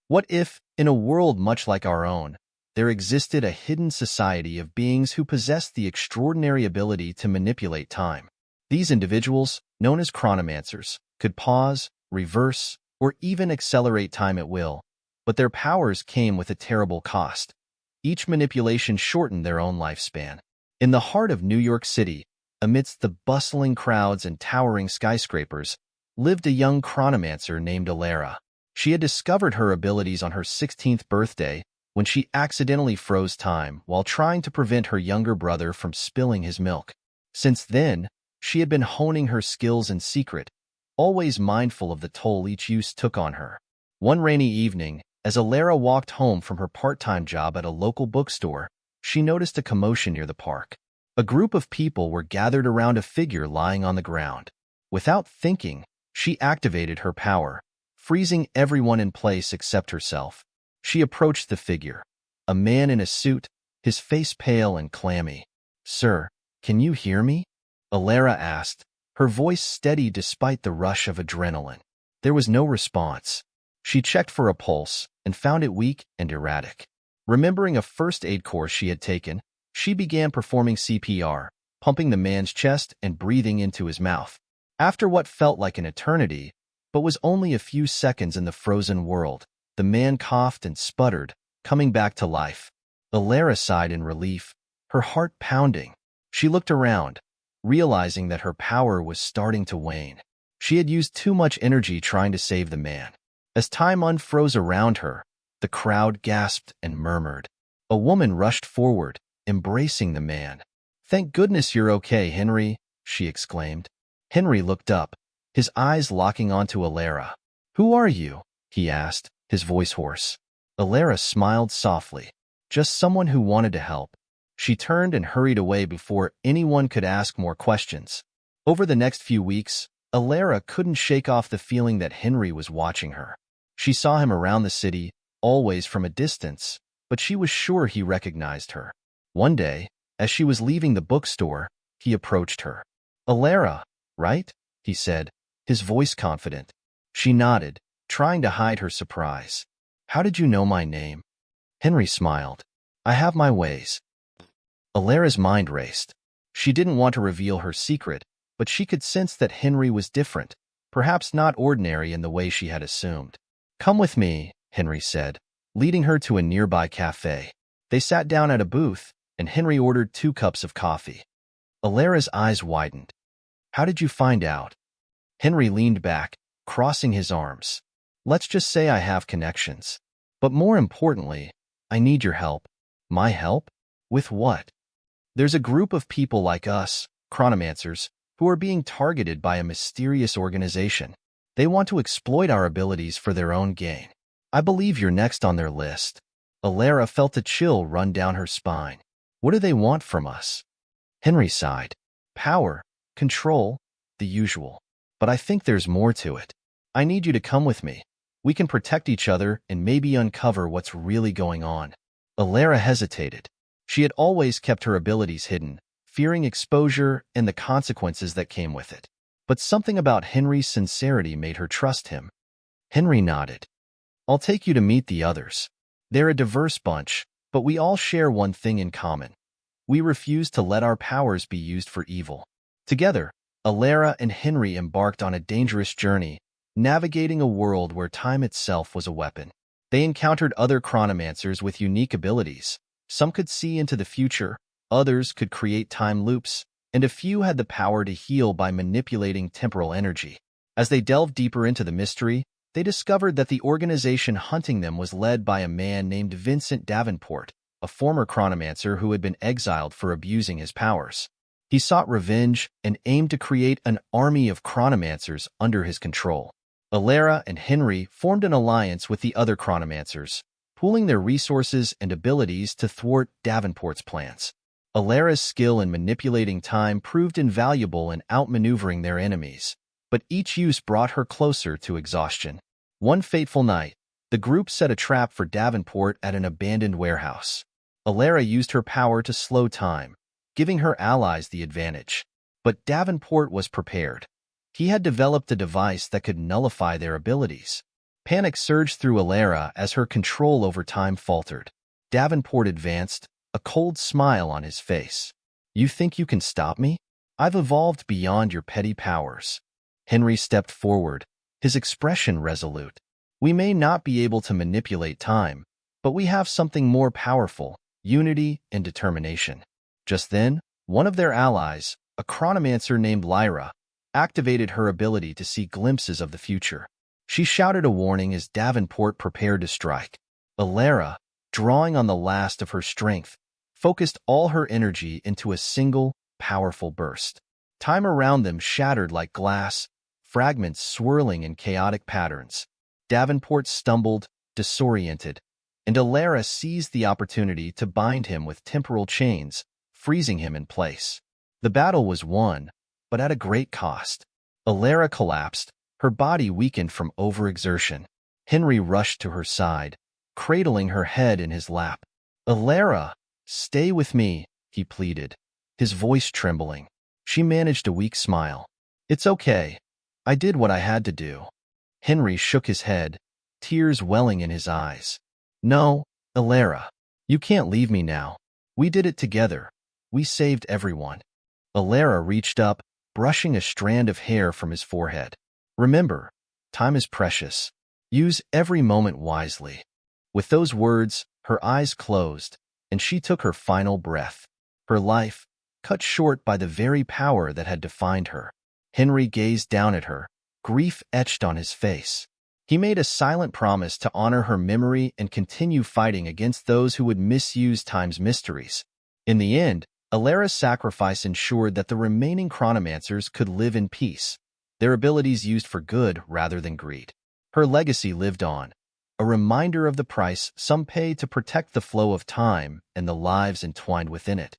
What if, in a world much like our own, there existed a hidden society of beings who possessed the extraordinary ability to manipulate time? These individuals, known as Chronomancers, could pause, reverse, or even accelerate time at will, but their powers came with a terrible cost. Each manipulation shortened their own lifespan. In the heart of New York City, amidst the bustling crowds and towering skyscrapers, lived a young Chronomancer named Elara. She had discovered her abilities on her 16th birthday when she accidentally froze time while trying to prevent her younger brother from spilling his milk. Since then, she had been honing her skills in secret, always mindful of the toll each use took on her. One rainy evening, as Elara walked home from her part-time job at a local bookstore, she noticed a commotion near the park. A group of people were gathered around a figure lying on the ground. Without thinking, she activated her power, freezing everyone in place except herself. She approached the figure, a man in a suit, his face pale and clammy. "Sir, can you hear me?" Elara asked, her voice steady despite the rush of adrenaline. There was no response. She checked for a pulse and found it weak and erratic. Remembering a first aid course she had taken, she began performing CPR, pumping the man's chest and breathing into his mouth. After what felt like an eternity, but was only a few seconds in the frozen world, the man coughed and sputtered, coming back to life. Elara sighed in relief, her heart pounding. She looked around, realizing that her power was starting to wane. She had used too much energy trying to save the man. As time unfroze around her, the crowd gasped and murmured. A woman rushed forward, embracing the man. "Thank goodness you're okay, Henry," she exclaimed. Henry looked up, his eyes locking onto Elara. "Who are you?" he asked, his voice hoarse. Elara smiled softly. "Just someone who wanted to help." She turned and hurried away before anyone could ask more questions. Over the next few weeks, Elara couldn't shake off the feeling that Henry was watching her. She saw him around the city, always from a distance, but she was sure he recognized her. One day, as she was leaving the bookstore, he approached her. "Elara, right?" he said, his voice confident. She nodded, trying to hide her surprise. "How did you know my name?" Henry smiled. "I have my ways." Elara's mind raced. She didn't want to reveal her secret, but she could sense that Henry was different, perhaps not ordinary in the way she had assumed. "Come with me," Henry said, leading her to a nearby cafe. They sat down at a booth, and Henry ordered 2 cups of coffee. Elara's eyes widened. "How did you find out?" Henry leaned back, crossing his arms. "Let's just say I have connections. But more importantly, I need your help." "My help? With what?" "There's a group of people like us, Chronomancers, who are being targeted by a mysterious organization. They want to exploit our abilities for their own gain. I believe you're next on their list." Elara felt a chill run down her spine. "What do they want from us?" Henry sighed. "Power, control, the usual. But I think there's more to it. I need you to come with me. We can protect each other and maybe uncover what's really going on." Elara hesitated. She had always kept her abilities hidden, fearing exposure and the consequences that came with it. But something about Henry's sincerity made her trust him. Henry nodded. "I'll take you to meet the others. They're a diverse bunch, but we all share one thing in common. We refuse to let our powers be used for evil." Together, Elara and Henry embarked on a dangerous journey, navigating a world where time itself was a weapon. They encountered other Chronomancers with unique abilities. Some could see into the future, others could create time loops, and a few had the power to heal by manipulating temporal energy. As they delved deeper into the mystery, they discovered that the organization hunting them was led by a man named Vincent Davenport, a former Chronomancer who had been exiled for abusing his powers. He sought revenge and aimed to create an army of Chronomancers under his control. Elara and Henry formed an alliance with the other Chronomancers, pooling their resources and abilities to thwart Davenport's plans. Elara's skill in manipulating time proved invaluable in outmaneuvering their enemies, but each use brought her closer to exhaustion. One fateful night, the group set a trap for Davenport at an abandoned warehouse. Elara used her power to slow time, giving her allies the advantage. But Davenport was prepared. He had developed a device that could nullify their abilities. Panic surged through Elara as her control over time faltered. Davenport advanced, a cold smile on his face. You think you can stop me? I've evolved beyond your petty powers. Henry stepped forward, his expression resolute. We may not be able to manipulate time, but we have something more powerful, unity and determination. Just then, one of their allies, a Chronomancer named Lyra, activated her ability to see glimpses of the future. She shouted a warning as Davenport prepared to strike. Elara, drawing on the last of her strength, focused all her energy into a single, powerful burst. Time around them shattered like glass, fragments swirling in chaotic patterns. Davenport stumbled, disoriented, and Elara seized the opportunity to bind him with temporal chains, freezing him in place. The battle was won, but at a great cost. Elara collapsed, her body weakened from overexertion. Henry rushed to her side, cradling her head in his lap. Elara, stay with me, he pleaded, his voice trembling. She managed a weak smile. It's okay. I did what I had to do. Henry shook his head, tears welling in his eyes. No, Elara, you can't leave me now. We did it together. We saved everyone. Elara reached up, brushing a strand of hair from his forehead. Remember, time is precious. Use every moment wisely. With those words, her eyes closed, and she took her final breath. Her life, cut short by the very power that had defined her. Henry gazed down at her, grief etched on his face. He made a silent promise to honor her memory and continue fighting against those who would misuse time's mysteries. In the end, Elara's sacrifice ensured that the remaining Chronomancers could live in peace, their abilities used for good rather than greed. Her legacy lived on, a reminder of the price some pay to protect the flow of time and the lives entwined within it.